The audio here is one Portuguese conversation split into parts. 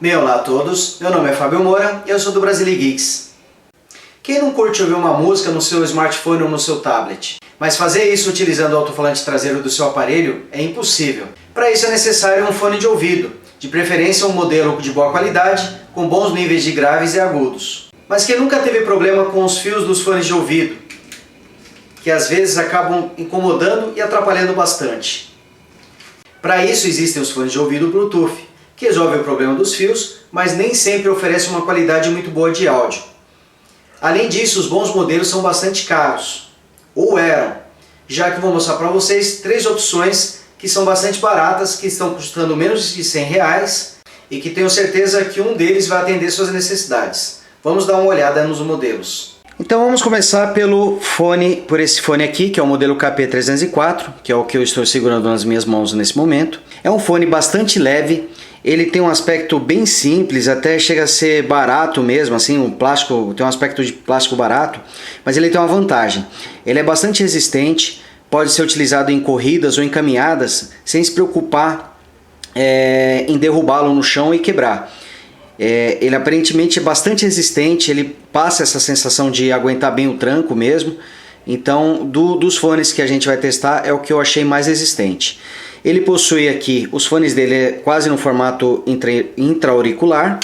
Olá a todos, meu nome é Fábio Moura e eu sou do Brasile Geeks. Quem não curte ouvir uma música no seu smartphone ou no seu tablet? Mas fazer isso utilizando o alto-falante traseiro do seu aparelho é impossível. Para isso é necessário um fone de ouvido, de preferência um modelo de boa qualidade, com bons níveis de graves e agudos. Mas quem nunca teve problema com os fios dos fones de ouvido, que às vezes acabam incomodando e atrapalhando bastante? Para isso existem os fones de ouvido Bluetooth, que resolve o problema dos fios, mas nem sempre oferece uma qualidade muito boa de áudio. Além disso, os bons modelos são bastante caros, ou eram, já que vou mostrar para vocês 3 opções que são bastante baratas, que estão custando menos de R$100 e que tenho certeza que um deles vai atender suas necessidades. Vamos dar uma olhada nos modelos. Então vamos começar por esse fone aqui, que é o modelo KP304, que é o que eu estou segurando nas minhas mãos nesse momento. É um fone bastante leve. Ele tem um aspecto bem simples, até chega a ser barato mesmo, assim, o plástico tem um aspecto de plástico barato, mas ele tem uma vantagem. Ele é bastante resistente, pode ser utilizado em corridas ou em caminhadas, sem se preocupar em derrubá-lo no chão e quebrar. Ele aparentemente é bastante resistente, ele passa essa sensação de aguentar bem o tranco mesmo. Então, dos fones que a gente vai testar, é o que eu achei mais resistente. Ele possui aqui, os fones dele quase no formato intra-auricular,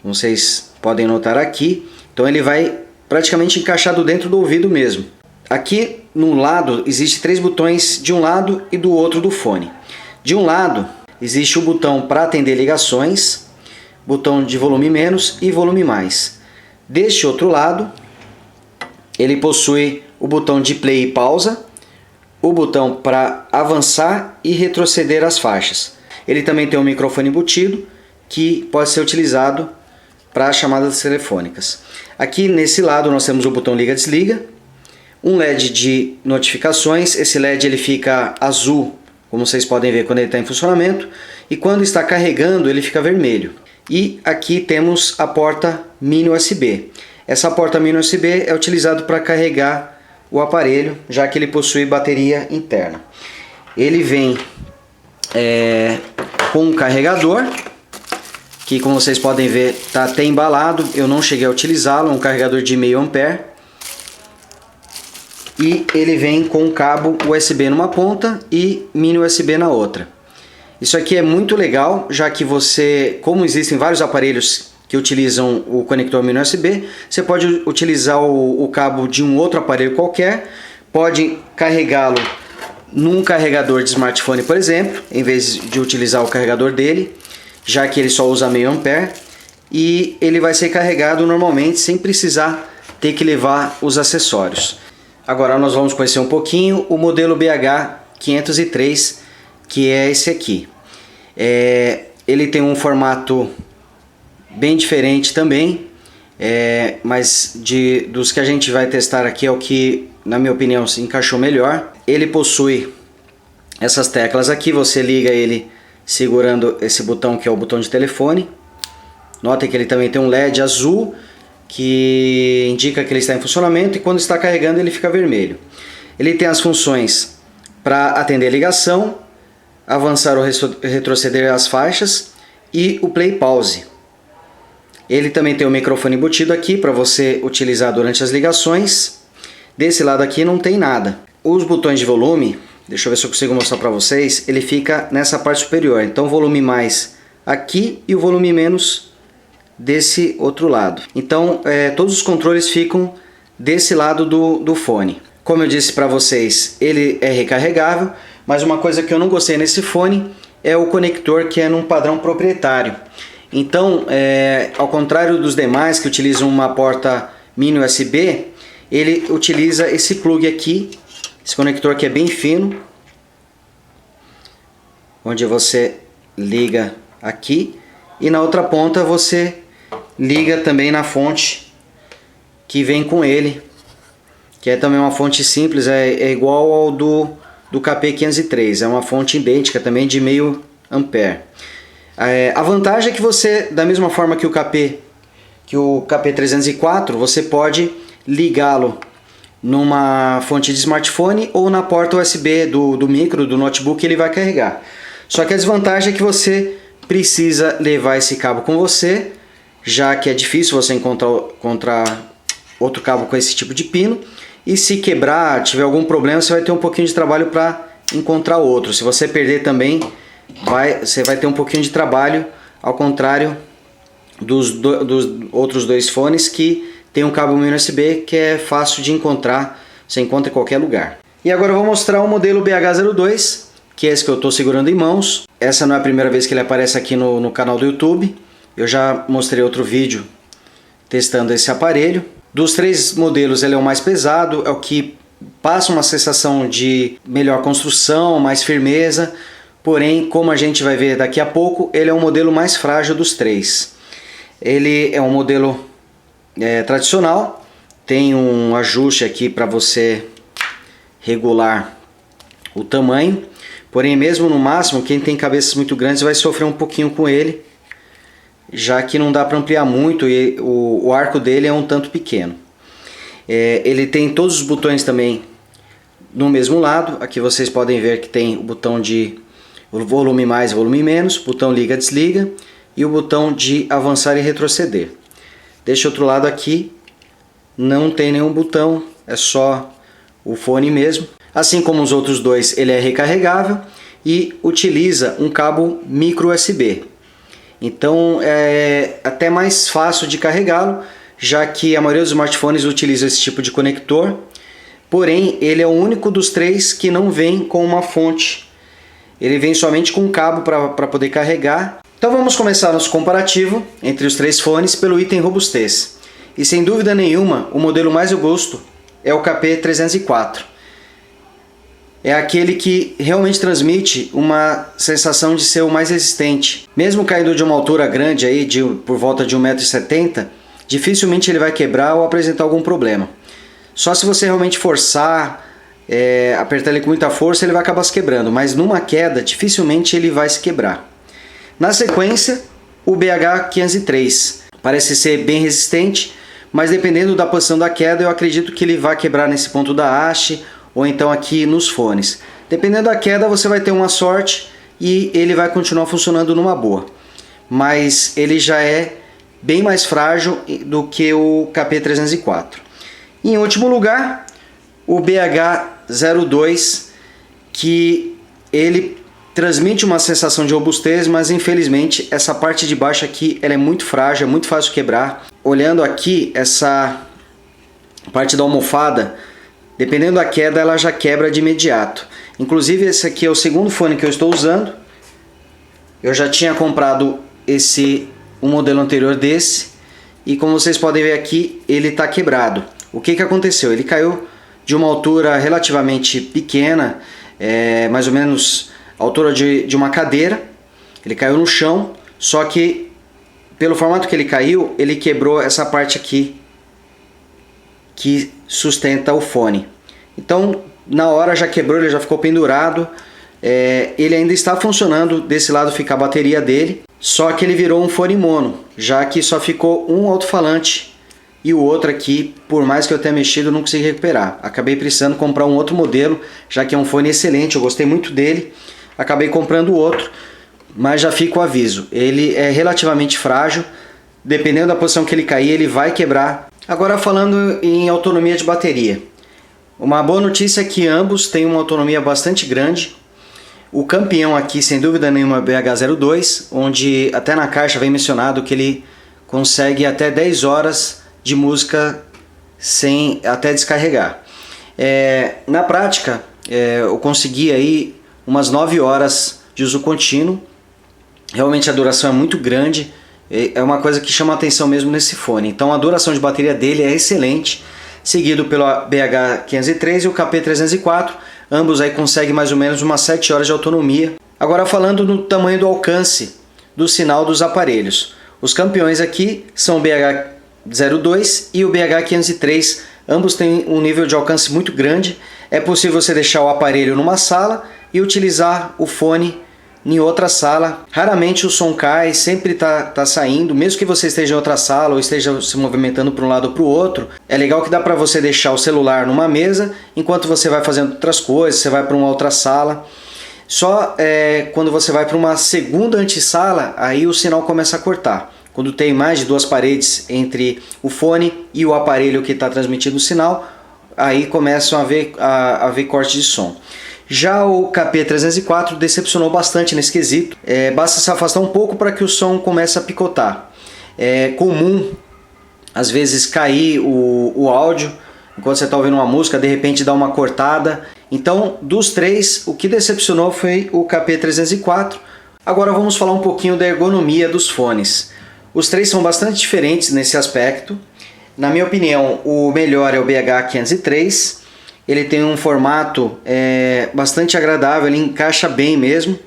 vocês podem notar aqui. Então ele vai praticamente encaixado dentro do ouvido mesmo. Aqui no lado existe 3 botões de um lado e do outro do fone. De um lado existe o botão para atender ligações, botão de volume menos e volume mais. Deste outro lado ele possui o botão de play e pausa, o botão para avançar e retroceder as faixas. Ele também tem um microfone embutido que pode ser utilizado para chamadas telefônicas. Aqui nesse lado nós temos o botão liga-desliga, um LED de notificações. Esse LED ele fica azul, como vocês podem ver quando ele está em funcionamento, e quando está carregando ele fica vermelho. E aqui temos a porta mini USB. Essa porta mini USB é utilizada para carregar o aparelho, já que ele possui bateria interna. Ele vem com um carregador, que como vocês podem ver está até embalado, eu não cheguei a utilizá-lo, um carregador de meio ampere. E ele vem com um cabo USB numa ponta e mini USB na outra. Isso aqui é muito legal, já que como existem vários aparelhos que utilizam o conector mini USB, você pode utilizar o cabo de um outro aparelho qualquer, pode carregá-lo num carregador de smartphone, por exemplo, em vez de utilizar o carregador dele, já que ele só usa meio ampere, e ele vai ser carregado normalmente sem precisar ter que levar os acessórios. Agora nós vamos conhecer um pouquinho o modelo BH503, que é esse aqui. Ele tem um formato bem diferente também, mas dos que a gente vai testar aqui é o que, na minha opinião, se encaixou melhor. Ele possui essas teclas aqui, você liga ele segurando esse botão que é o botão de telefone. Notem que ele também tem um LED azul que indica que ele está em funcionamento, e quando está carregando ele fica vermelho. Ele tem as funções para atender ligação, avançar ou retroceder as faixas e o play pause. Ele também tem o microfone embutido aqui para você utilizar durante as ligações. Desse lado aqui não tem nada. Os botões de volume, deixa eu ver se eu consigo mostrar para vocês, ele fica nessa parte superior. Então o volume mais aqui e o volume menos desse outro lado. Então todos os controles ficam desse lado do fone. Como eu disse para vocês, ele é recarregável, mas uma coisa que eu não gostei nesse fone é o conector, que é num padrão proprietário. Então, ao contrário dos demais que utilizam uma porta mini USB, ele utiliza esse plug aqui, esse conector que é bem fino, onde você liga aqui, e na outra ponta você liga também na fonte que vem com ele, que é também uma fonte simples, é igual ao do KP503, é uma fonte idêntica também de meio ampere. A vantagem é que você, da mesma forma que o KP304, você pode ligá-lo numa fonte de smartphone ou na porta USB do micro, do notebook, ele vai carregar. Só que a desvantagem é que você precisa levar esse cabo com você, já que é difícil você encontrar outro cabo com esse tipo de pino. E se quebrar, tiver algum problema, você vai ter um pouquinho de trabalho para encontrar outro. Se você perder também, você vai ter um pouquinho de trabalho, ao contrário dos outros dois fones que tem um cabo mini USB que é fácil de encontrar, você encontra em qualquer lugar. E agora eu vou mostrar o modelo BH02, que é esse que eu estou segurando em mãos. Essa não é a primeira vez que ele aparece aqui no canal do YouTube. Eu já mostrei outro vídeo testando esse aparelho. Dos três modelos ele é o mais pesado, é o que passa uma sensação de melhor construção, mais firmeza. Porém, como a gente vai ver daqui a pouco, ele é o modelo mais frágil dos três. Ele é um modelo tradicional, tem um ajuste aqui para você regular o tamanho. Porém, mesmo no máximo, quem tem cabeças muito grandes vai sofrer um pouquinho com ele, já que não dá para ampliar muito e o arco dele é um tanto pequeno. Ele tem todos os botões também no mesmo lado. Aqui vocês podem ver que tem o botão de volume mais, volume menos, botão liga, desliga e o botão de avançar e retroceder. Deste outro lado aqui não tem nenhum botão, é só o fone mesmo. Assim como os outros dois, ele é recarregável e utiliza um cabo micro USB. Então é até mais fácil de carregá-lo, já que a maioria dos smartphones utiliza esse tipo de conector. Porém, ele é o único dos três que não vem com uma fonte. Ele vem somente com um cabo para poder carregar. Então vamos começar nosso comparativo entre os três fones pelo item robustez. E sem dúvida nenhuma, o modelo mais robusto é o KP304. É aquele que realmente transmite uma sensação de ser o mais resistente. Mesmo caindo de uma altura grande, aí, por volta de 1,70 m, dificilmente ele vai quebrar ou apresentar algum problema. Só se você realmente forçar, apertar ele com muita força, ele vai acabar se quebrando. Mas numa queda, dificilmente ele vai se quebrar. Na sequência, o BH503. Parece ser bem resistente, mas dependendo da posição da queda, eu acredito que ele vai quebrar nesse ponto da haste, ou então aqui nos fones. Dependendo da queda, você vai ter uma sorte e ele vai continuar funcionando numa boa. Mas ele já é bem mais frágil do que o KP304. Em último lugar, o BH02, que ele transmite uma sensação de robustez, mas infelizmente essa parte de baixo aqui ela é muito frágil, é muito fácil de quebrar. Olhando aqui, essa parte da almofada, dependendo da queda, ela já quebra de imediato. Inclusive, esse aqui é o segundo fone que eu estou usando. Eu já tinha comprado um modelo anterior desse. E como vocês podem ver aqui, ele está quebrado. O que aconteceu? Ele caiu de uma altura relativamente pequena, mais ou menos a altura de uma cadeira. Ele caiu no chão, só que pelo formato que ele caiu, ele quebrou essa parte aqui que sustenta o fone. Então na hora já quebrou, ele já ficou pendurado. Ele ainda está funcionando, desse lado fica a bateria dele, só que ele virou um fone mono, já que só ficou um alto-falante e o outro aqui, por mais que eu tenha mexido, não consegui recuperar. Acabei precisando comprar um outro modelo, já que é um fone excelente, eu gostei muito dele. Acabei comprando outro, mas já fica o aviso, ele é relativamente frágil, dependendo da posição que ele cair, ele vai quebrar. Agora falando em autonomia de bateria, uma boa notícia é que ambos têm uma autonomia bastante grande. O campeão aqui, sem dúvida nenhuma, é o BH02, onde até na caixa vem mencionado que ele consegue até 10 horas de música sem até descarregar. Na prática, eu consegui aí umas 9 horas de uso contínuo. Realmente a duração é muito grande, é uma coisa que chama a atenção mesmo nesse fone. Então a duração de bateria dele é excelente, seguido pelo BH503 e o KP304. Ambos aí conseguem mais ou menos umas 7 horas de autonomia. Agora falando no tamanho do alcance do sinal dos aparelhos. Os campeões aqui são o BH02 e o BH503. Ambos têm um nível de alcance muito grande. É possível você deixar o aparelho numa sala e utilizar o fone em outra sala. Raramente o som cai, sempre tá saindo, mesmo que você esteja em outra sala ou esteja se movimentando para um lado ou para o outro. É legal que dá para você deixar o celular numa mesa enquanto você vai fazendo outras coisas, você vai para uma outra sala. Só quando você vai para uma segunda antessala, aí o sinal começa a cortar. Quando tem mais de duas paredes entre o fone e o aparelho que está transmitindo o sinal, aí começam a haver corte de som. Já o KP304 decepcionou bastante nesse quesito. Basta se afastar um pouco para que o som comece a picotar. É comum, às vezes, cair o áudio enquanto você está ouvindo uma música, de repente dá uma cortada. Então, dos três, o que decepcionou foi o KP304. Agora vamos falar um pouquinho da ergonomia dos fones. Os três são bastante diferentes nesse aspecto. Na minha opinião, o melhor é o BH503. Ele tem um formato bastante agradável, ele encaixa bem mesmo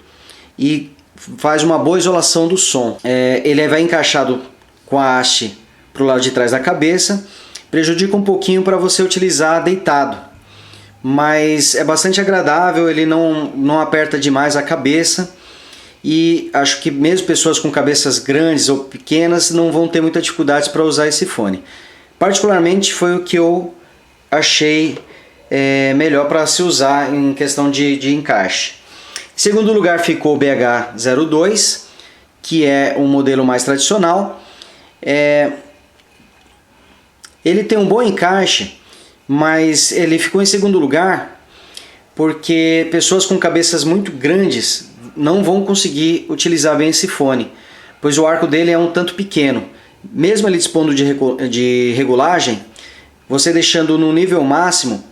e faz uma boa isolação do som. Ele vai encaixado com a haste para o lado de trás da cabeça, prejudica um pouquinho para você utilizar deitado, mas é bastante agradável, ele não aperta demais a cabeça e acho que mesmo pessoas com cabeças grandes ou pequenas não vão ter muita dificuldade para usar esse fone. Particularmente foi o que eu achei melhor para se usar em questão de encaixe. Em segundo lugar ficou o BH02, que é um modelo mais tradicional. Ele tem um bom encaixe, mas ele ficou em segundo lugar porque pessoas com cabeças muito grandes não vão conseguir utilizar bem esse fone, pois o arco dele é um tanto pequeno. Mesmo ele dispondo de regulagem, você deixando no nível máximo,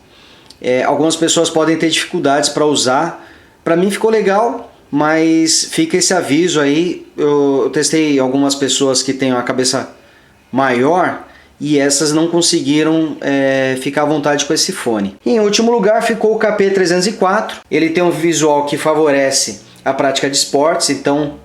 algumas pessoas podem ter dificuldades para usar. Para mim ficou legal, mas fica esse aviso aí. Eu testei algumas pessoas que têm uma cabeça maior e essas não conseguiram ficar à vontade com esse fone. E em último lugar ficou o KP304. Ele tem um visual que favorece a prática de esportes, então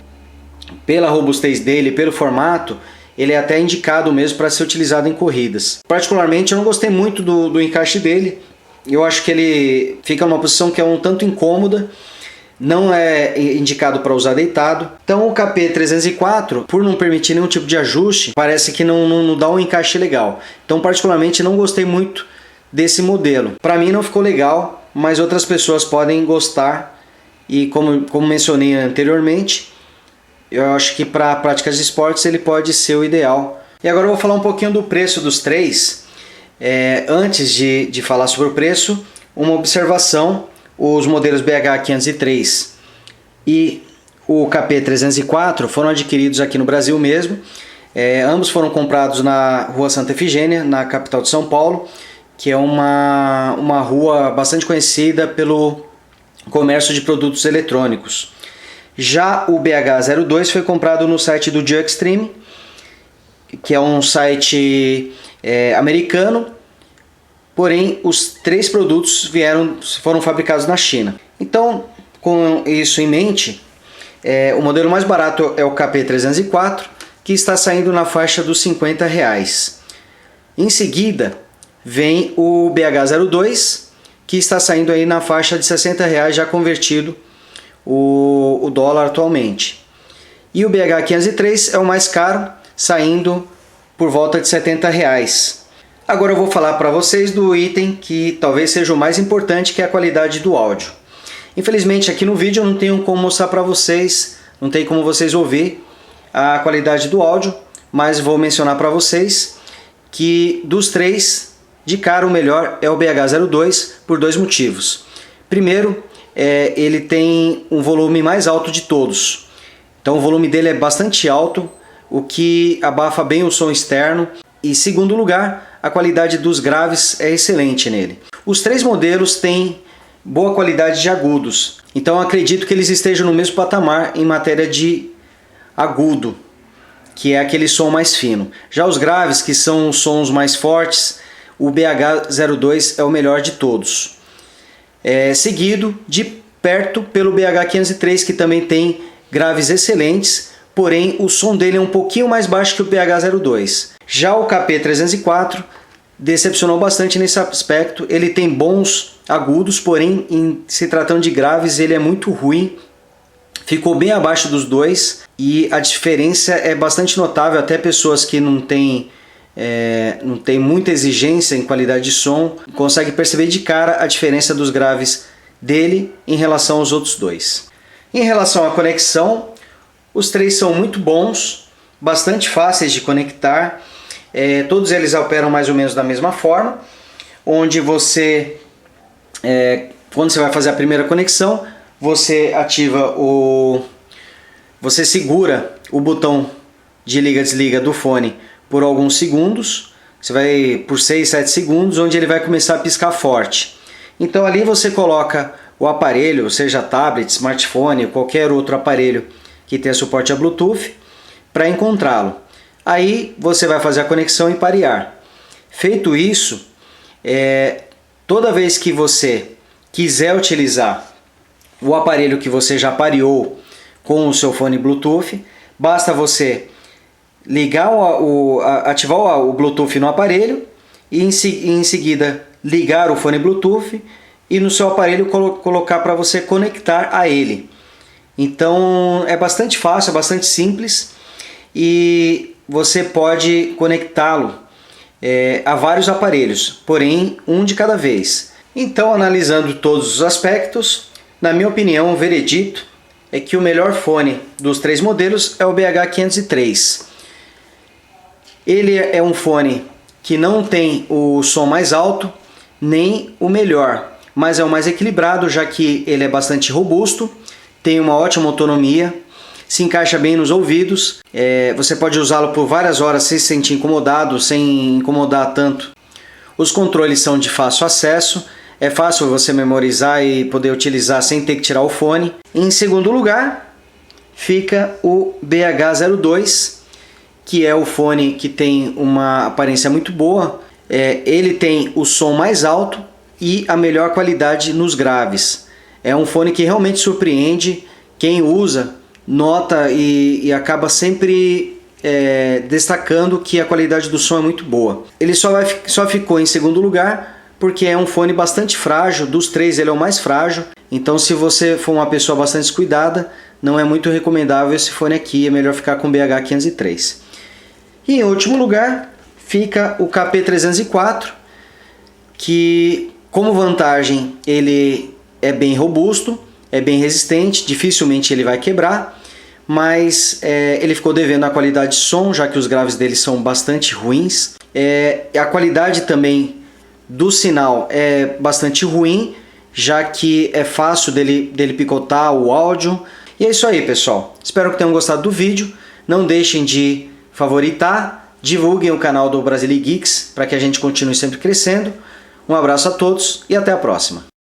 pela robustez dele, pelo formato, ele é até indicado mesmo para ser utilizado em corridas. Particularmente eu não gostei muito do encaixe dele. Eu acho que ele fica numa posição que é um tanto incômoda, não é indicado para usar deitado. Então o KP304, por não permitir nenhum tipo de ajuste, parece que não dá um encaixe legal. Então particularmente não gostei muito desse modelo. Para mim não ficou legal, mas outras pessoas podem gostar. E como mencionei anteriormente, eu acho que para práticas de esportes ele pode ser o ideal. E agora eu vou falar um pouquinho do preço dos três. Antes de falar sobre o preço, uma observação: os modelos BH503 e o KP304 foram adquiridos aqui no Brasil mesmo. Ambos foram comprados na Rua Santa Efigênia, na capital de São Paulo, que é uma rua bastante conhecida pelo comércio de produtos eletrônicos. Já o BH02 foi comprado no site do Jugstream, que é um site americano, porém os três produtos foram fabricados na China. Então, com isso em mente, o modelo mais barato é o KP304, que está saindo na faixa dos R$50. Em seguida, vem o BH02, que está saindo aí na faixa de R$60, já convertido o dólar atualmente. E o BH503 é o mais caro, saindo por volta de R$70. Agora eu vou falar para vocês do item que talvez seja o mais importante, que é a qualidade do áudio. Infelizmente aqui no vídeo eu não tenho como mostrar para vocês, não tem como vocês ouvir a qualidade do áudio, mas vou mencionar para vocês que dos três, de cara o melhor é o BH02 por dois motivos. Primeiro, ele tem um volume mais alto de todos. Então o volume dele é bastante alto, o que abafa bem o som externo. E segundo lugar, a qualidade dos graves é excelente nele. Os três modelos têm boa qualidade de agudos, então acredito que eles estejam no mesmo patamar em matéria de agudo, que é aquele som mais fino. Já os graves, que são os sons mais fortes, o BH02 é o melhor de todos. Seguido de perto pelo BH503, que também tem graves excelentes, porém o som dele é um pouquinho mais baixo que o BH02. Já o KP304 decepcionou bastante nesse aspecto. Ele tem bons agudos, porém em se tratando de graves ele é muito ruim. Ficou bem abaixo dos dois e a diferença é bastante notável. Até pessoas que não têm muita exigência em qualidade de som conseguem perceber de cara a diferença dos graves dele em relação aos outros dois. Em relação à conexão, os três são muito bons, bastante fáceis de conectar. Todos eles operam mais ou menos da mesma forma, onde você, quando você vai fazer a primeira conexão, você ativa você segura o botão de liga-desliga do fone por alguns segundos. Você vai por 6, 7 segundos, onde ele vai começar a piscar forte. Então ali você coloca o aparelho, seja tablet, smartphone, qualquer outro aparelho que tenha suporte a Bluetooth, para encontrá-lo. Aí você vai fazer a conexão e parear. Feito isso, toda vez que você quiser utilizar o aparelho que você já pareou com o seu fone Bluetooth, basta você ligar ativar o Bluetooth no aparelho e em seguida ligar o fone Bluetooth e no seu aparelho colocar para você conectar a ele. Então é bastante fácil, é bastante simples e você pode conectá-lo a vários aparelhos, porém um de cada vez. Então, analisando todos os aspectos, na minha opinião, o veredito é que o melhor fone dos três modelos é o BH503. Ele é um fone que não tem o som mais alto, nem o melhor, mas é o mais equilibrado, já que ele é bastante robusto, tem uma ótima autonomia, se encaixa bem nos ouvidos, você pode usá-lo por várias horas sem se sentir incomodado, sem incomodar tanto. Os controles são de fácil acesso, é fácil você memorizar e poder utilizar sem ter que tirar o fone. Em segundo lugar, fica o BH02, que é o fone que tem uma aparência muito boa. Ele tem o som mais alto e a melhor qualidade nos graves. É um fone que realmente surpreende. Quem usa nota e acaba sempre destacando que a qualidade do som é muito boa. Ele só ficou em segundo lugar porque é um fone bastante frágil. Dos três ele é o mais frágil, então se você for uma pessoa bastante descuidada, não é muito recomendável esse fone aqui, é melhor ficar com o BH503. E em último lugar fica o KP304, que como vantagem ele é bem robusto, é bem resistente, dificilmente ele vai quebrar, mas ele ficou devendo a qualidade de som, já que os graves dele são bastante ruins. A qualidade também do sinal é bastante ruim, já que é fácil dele picotar o áudio. E é isso aí, pessoal. Espero que tenham gostado do vídeo. Não deixem de favoritar, divulguem o canal do Brasile Geeks para que a gente continue sempre crescendo. Um abraço a todos e até a próxima.